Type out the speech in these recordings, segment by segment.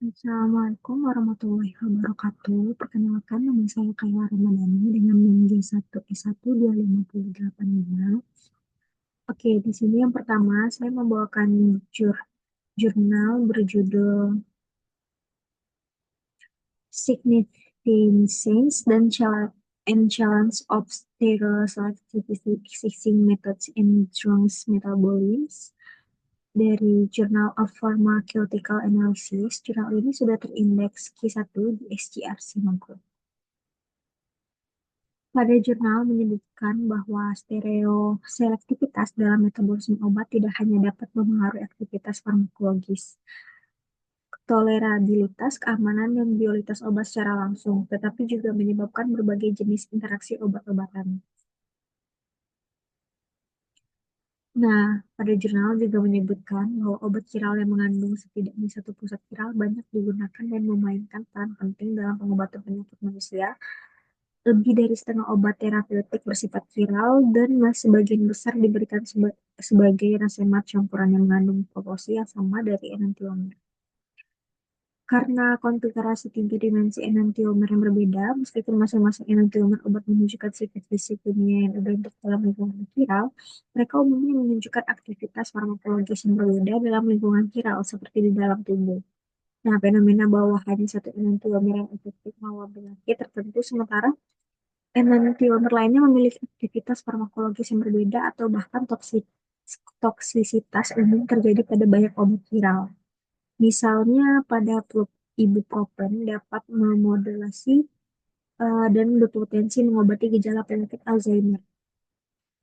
Assalamualaikum warahmatullahi wabarakatuh. Perkenalkan, nama saya Kayla Ramadhani dengan NIM J1E12585. Oke, di sini yang pertama saya membawakan jurnal berjudul Significance and Challenge of Stereoselective Fixing Methods in Drugs Metabolism dari Journal of Pharmaceutical Analysis. Jurnal ini sudah terindeks Q1 di SGRC Maghreb. Pada jurnal menyebutkan bahwa stereoselektivitas dalam metabolisme obat tidak hanya dapat mempengaruhi aktivitas farmakologis, tolerabilitas, keamanan, dan biolitas obat secara langsung, tetapi juga menyebabkan berbagai jenis interaksi obat-obatan. Nah, pada jurnal juga menyebutkan bahwa obat viral yang mengandung setidaknya satu pusat viral banyak digunakan dan memainkan peran penting dalam pengobatan penyakit manusia. Lebih dari setengah obat terapeutik bersifat viral dan sebagian besar diberikan sebagai rasemat campuran yang mengandung proporsi yang sama dari enantiomer. Karena konfigurasi tiga dimensi enantiomer yang berbeda, meskipun masing-masing enantiomer obat menunjukkan sifat fisik kimia yang identik dalam lingkungan viral, mereka umumnya menunjukkan aktivitas farmakologis yang berbeda dalam lingkungan viral, seperti di dalam tubuh. Nah, fenomena bahwa hanya satu enantiomer yang efektif melawan penyakit tertentu, sementara enantiomer lainnya memiliki aktivitas farmakologis yang berbeda atau bahkan toksisitas umum terjadi pada banyak obat viral. Misalnya pada ibuprofen dapat memodulasi dan berpotensi mengobati gejala penyakit Alzheimer.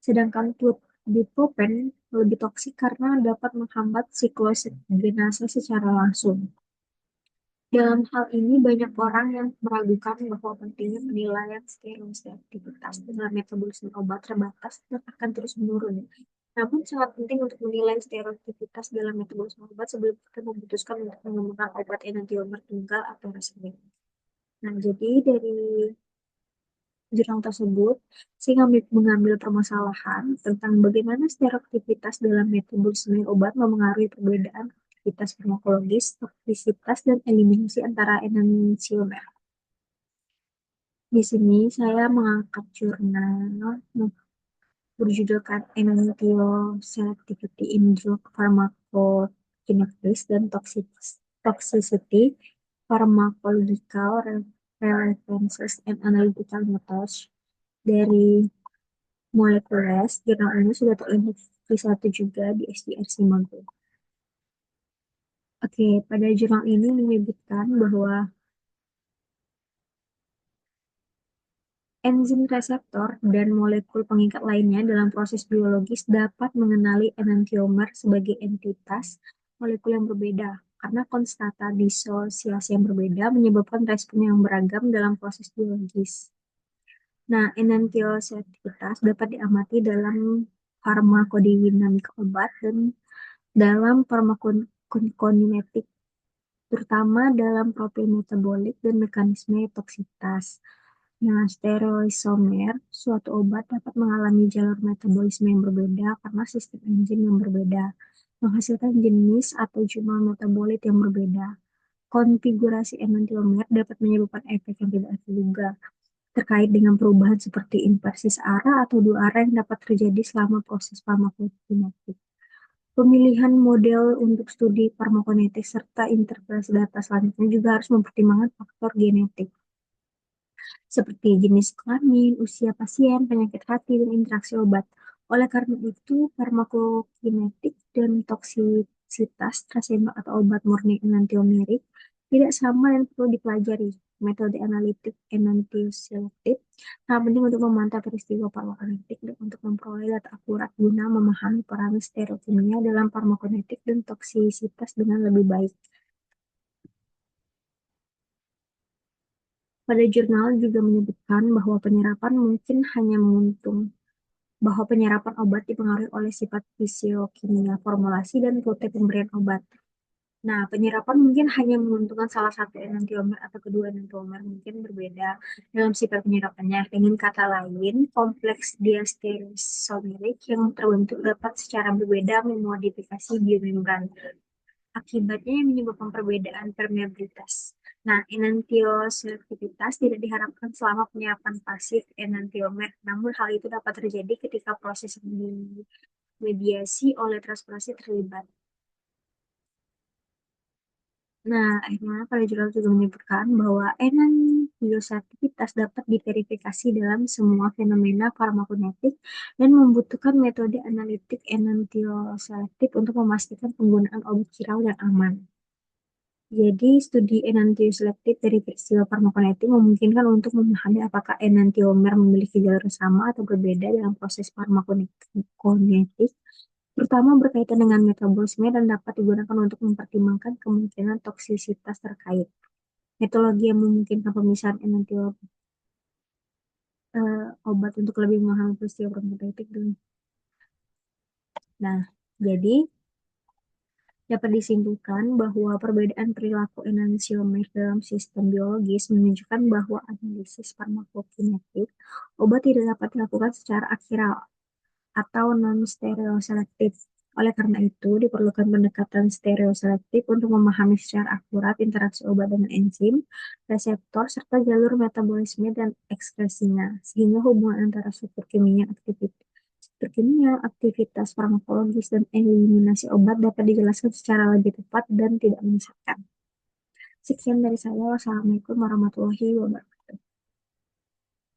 Sedangkan buprofen lebih toksik karena dapat menghambat siklogenase secara langsung. Dalam hal ini, banyak orang yang meragukan bahwa pentingnya penilaian stereoselektivitas dengan metabolisme obat terbatas dan akan terus menurun. Namun, sangat penting untuk menilai stereoselektivitas dalam metabolisme obat sebelum kita memutuskan untuk menggunakan obat enantiomer tunggal atau resemen. Nah, jadi dari jurnal tersebut, saya mengambil permasalahan tentang bagaimana stereoaktivitas dalam metabolisme obat memengaruhi perbedaan aktivitas farmakologis, toksisitas, dan eliminasi antara enantiomer. Di sini saya mengangkat jurnal berjudulkan Enantiomer Selectivity in Drug Pharmacokinetics dan Toxicity, Pharmacological Relevances and Analytical Methods dari Molecules. Jurnal ini sudah terindeks V1 juga di SDRC Maghreb. Oke, pada jurnal ini menyebutkan bahwa enzim reseptor dan molekul pengikat lainnya dalam proses biologis dapat mengenali enantiomer sebagai entitas molekul yang berbeda karena konstanta disosiasi yang berbeda menyebabkan respon yang beragam dalam proses biologis. Nah, enantiosensitivitas dapat diamati dalam farmakodinamika obat dan dalam farmakokinetik, terutama dalam profil metabolik dan mekanisme toksitas. Nah, stereoisomer, suatu obat dapat mengalami jalur metabolisme yang berbeda karena sistem enzim yang berbeda, menghasilkan jenis atau jumlah metabolit yang berbeda. Konfigurasi enantiomer dapat menyebabkan efek yang tidak terduga terkait dengan perubahan seperti inversi searah atau dua arah yang dapat terjadi selama proses farmakokinetik. Pemilihan model untuk studi farmakokinetik serta interpretasi data selanjutnya juga harus mempertimbangkan faktor genetik seperti jenis kelamin, usia pasien, penyakit hati, dan interaksi obat. Oleh karena itu, farmakokinetik dan toksisitas trasembak atau obat murni enantiomerik tidak sama dan perlu dipelajari. Metode analitik enantioselektif sangat penting untuk memantau peristiwa farmakokinetik dan untuk memperoleh data akurat guna memahami parameter stereokimia dalam farmakokinetik dan toksisitas dengan lebih baik. Pada jurnal juga menyebutkan bahwa penyerapan mungkin hanya menguntung bahwa penyerapan obat dipengaruhi oleh sifat fisiokimia formulasi dan rute pemberian obat. Nah, penyerapan mungkin hanya menguntungkan salah satu enantiomer atau kedua enantiomer mungkin berbeda dalam sifat penyerapannya. Dengan kata lain, kompleks diastereoisomerik yang terbentuk dapat secara berbeda memodifikasi biomembran. Akibatnya yang menyebabkan perbedaan permeabilitas. Nah, enantioselektivitas tidak diharapkan selama penyiapan pasif enantiomer, namun hal itu dapat terjadi ketika proses mediasi oleh transportasi terlibat. Nah, akhirnya pada jurnal juga menyebutkan bahwa enantiosativitas dapat diverifikasi dalam semua fenomena farmakokinetik dan membutuhkan metode analitik enantioselektif untuk memastikan penggunaan obat viral yang aman. Jadi, studi enantioselektif dari peristiwa farmakokinetik memungkinkan untuk memahami apakah enantiomer memiliki jalur sama atau berbeda dalam proses farmakokinetik, terutama berkaitan dengan metabolisme dan dapat digunakan untuk mempertimbangkan kemungkinan toksisitas terkait. Metodologi yang memungkinkan pemisahan obat untuk lebih memahami peristiwa farmakokinetik. Nah, jadi dapat disimpulkan bahwa perbedaan perilaku enantiomer dalam sistem biologis menunjukkan bahwa analisis farmakokinetik obat tidak dapat dilakukan secara akhiral atau non-stereoselektif. Oleh karena itu, diperlukan pendekatan stereoselektif untuk memahami secara akurat interaksi obat dengan enzim, reseptor, serta jalur metabolisme dan ekskresinya, sehingga hubungan antara struktur kimia, aktivitas farmakologis, dan eliminasi obat dapat dijelaskan secara lebih tepat dan tidak menyesatkan. Sekian dari saya. Wassalamualaikum warahmatullahi wabarakatuh.